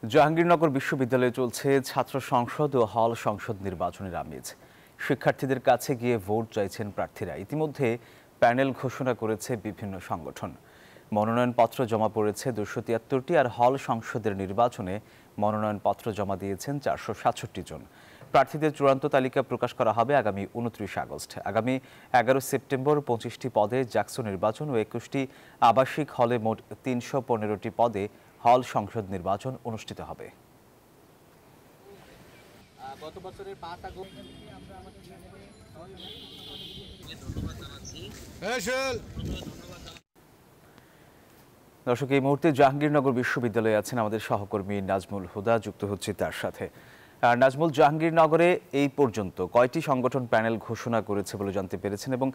জাহাঙ্গীরনগর বিশ্ববিদ্যালয়ে চলছে ছাত্র সংসদ ও হল সংসদ নির্বাচনের আমেজ। শিক্ষার্থীদের কাছে গিয়ে ভোট চাইছেন প্রার্থীরা। ইতিমধ্যে প্যানেল ঘোষণা করেছে বিভিন্ন সংগঠন। মনোনয়নপত্র জমা পড়েছে 273টি, আর হল সংসদের নির্বাচনে মনোনয়নপত্র জমা দিয়েছেন 467 জন। প্রার্থীদের চূড়ান্ত তালিকা প্রকাশ করা হবে আগামী 29 আগস্ট। আগামী 11 সেপ্টেম্বর 25টি পদে জাকসু নির্বাচন ও 21টি আবাসিক হলে মোট 315টি পদে হল সংসদ নির্বাচন অনুষ্ঠিত হবে। গত বছরের 5 আগস্ট দর্শক, এই মুহূর্তে জাহাঙ্গীরনগর বিশ্ববিদ্যালয়ে আছেন আমাদের সহকর্মী নাজমুল হুদা, যুক্ত হচ্ছে তার সাথে। নাজমুল, জাহাঙ্গীরনগরে এই পর্যন্ত কয়টি সংগঠন প্যানেল ঘোষণা করেছে বলে জানতে পেরেছেন, এবং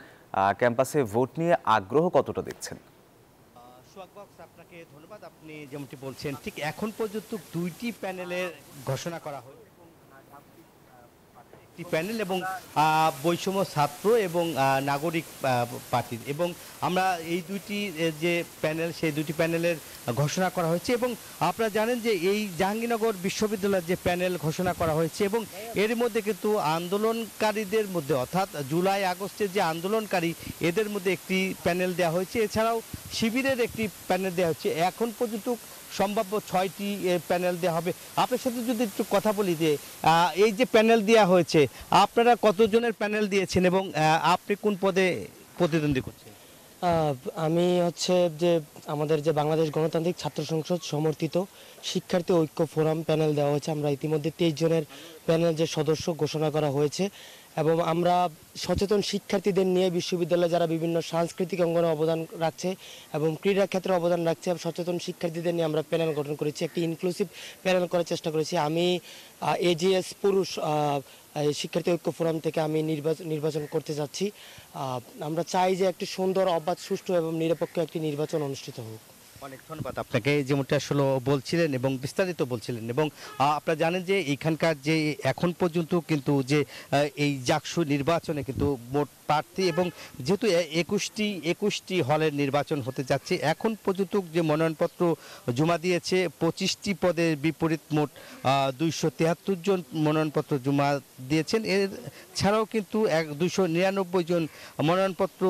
ক্যাম্পাসে ভোট নিয়ে আগ্রহ কতটা দেখছেন? আপনাকে ধন্যবাদ। আপনি যেমনটি বলছেন, ঠিক এখন পর্যন্ত 2টি প্যানেলের ঘোষণা করা হয়েছে। প্যানেল এবং বৈষম্য ছাত্র এবং নাগরিক পার্টির, এবং আমরা এই দুইটি যে প্যানেল, সেই দুটি প্যানেলের ঘোষণা করা হয়েছে। এবং আপনারা জানেন যে এই জাহাঙ্গীরনগর বিশ্ববিদ্যালয়ের যে প্যানেল ঘোষণা করা হয়েছে, এবং এর মধ্যে কিন্তু আন্দোলনকারীদের মধ্যে, অর্থাৎ জুলাই আগস্টের যে আন্দোলনকারী, এদের মধ্যে একটি প্যানেল দেওয়া হয়েছে। এছাড়াও শিবিরের একটি প্যানেল দেওয়া হচ্ছে। এখন পর্যন্ত সম্ভাব্য 6টি প্যানেল দেওয়া হবে। আপনার সাথে যদি একটু কথা বলি যে এই যে প্যানেল দেওয়া হয়েছে, আপনারা কতজনের প্যানেল দিয়েছেন এবং আপনি কোন পদে প্রতিদ্বন্দ্বী করছেন? আমি যে আমাদের যে বাংলাদেশ গণতান্ত্রিক ছাত্র সংসদ সমর্থিত শিক্ষার্থী ঐক্য ফোরাম প্যানেল দেওয়া হয়েছে। আমরা ইতিমধ্যে 23 জনের প্যানেল যে সদস্য ঘোষণা করা হয়েছে, এবং আমরা সচেতন শিক্ষার্থীদের নিয়ে বিশ্ববিদ্যালয়ে যারা বিভিন্ন সাংস্কৃতিক অঙ্গনে অবদান রাখছে এবং ক্রীড়া ক্ষেত্রে অবদান রাখছে, সচেতন শিক্ষার্থীদের নিয়ে আমরা প্যানেল গঠন করেছি, একটি ইনক্লুসিভ প্যানেল করার চেষ্টা করেছি। আমি এজিএস পুরুষ শিক্ষার্থী ঐক্য ফোরাম থেকে আমি নির্বাচন করতে যাচ্ছি। আমরা চাই যে একটি সুন্দর, অবাধ, সুষ্ঠু এবং নিরপেক্ষ একটি নির্বাচন অনুষ্ঠিত হোক। অনেক ধন্যবাদ আপনাকে, যেমনটা আসলে বলছিলেন এবং বিস্তারিত বলছিলেন। এবং আপনারা জানেন যে এখানকার যে এখন পর্যন্ত কিন্তু যে এই জাকসু নির্বাচনে কিন্তু মোট প্রার্থী, এবং যেহেতু 21টি হলের নির্বাচন হতে যাচ্ছে, এখন পর্যন্ত যে মনোনয়নপত্র জমা দিয়েছে 25টি পদের বিপরীত মোট 273 জন মনোনয়নপত্র জমা দিয়েছেন। এর ছাড়াও কিন্তু 299 জন মনোনয়নপত্র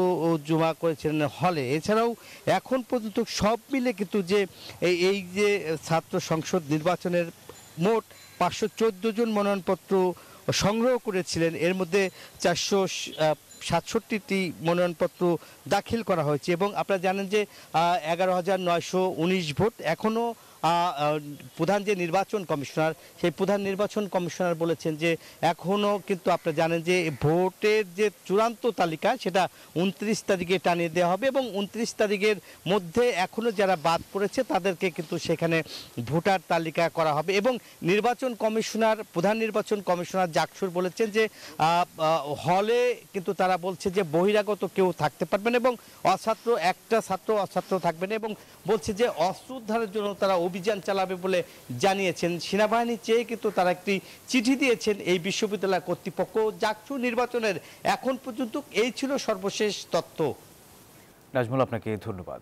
জমা করেছেন হলে। এছাড়াও এখন পর্যন্ত সব মিলে কিন্তু যে এই যে ছাত্র সংসদ নির্বাচনের মোট 514 জন মনোনয়নপত্র সংগ্রহ করেছিলেন। এর মধ্যে 467টি মনোনয়নপত্র দাখিল করা হয়েছে, এবং আপনারা জানেন যে 11,919 ভোট এখনও প্রধান যে নির্বাচন কমিশনার, সেই প্রধান নির্বাচন কমিশনার বলেছেন যে এখনও কিন্তু আপনারা জানেন যে ভোটের যে চূড়ান্ত তালিকা, সেটা 29 তারিখে টানিয়ে দেওয়া হবে, এবং 29 তারিখের মধ্যে এখনও যারা বাদ পড়েছে তাদেরকে কিন্তু সেখানে ভোটার তালিকা করা হবে। এবং নির্বাচন কমিশনার, প্রধান নির্বাচন কমিশনার জাকসুর বলেছেন যে হলে কিন্তু তারা বলছে যে বহিরাগত কেউ থাকতে পারবেন, এবং একটা ছাত্র অছাত্র থাকবেন, এবং বলছে যে অস্ত্র উদ্ধারের জন্য তারা অভিযান চালাবে বলে জানিয়েছেন। সেনাবাহিনী চেয়ে কিন্তু তারা একটি চিঠি দিয়েছেন এই বিশ্ববিদ্যালয় কর্তৃপক্ষ। জাকসু নির্বাচনের এখন পর্যন্ত এই ছিল সর্বশেষ তথ্য। নাজমুল, আপনাকে ধন্যবাদ।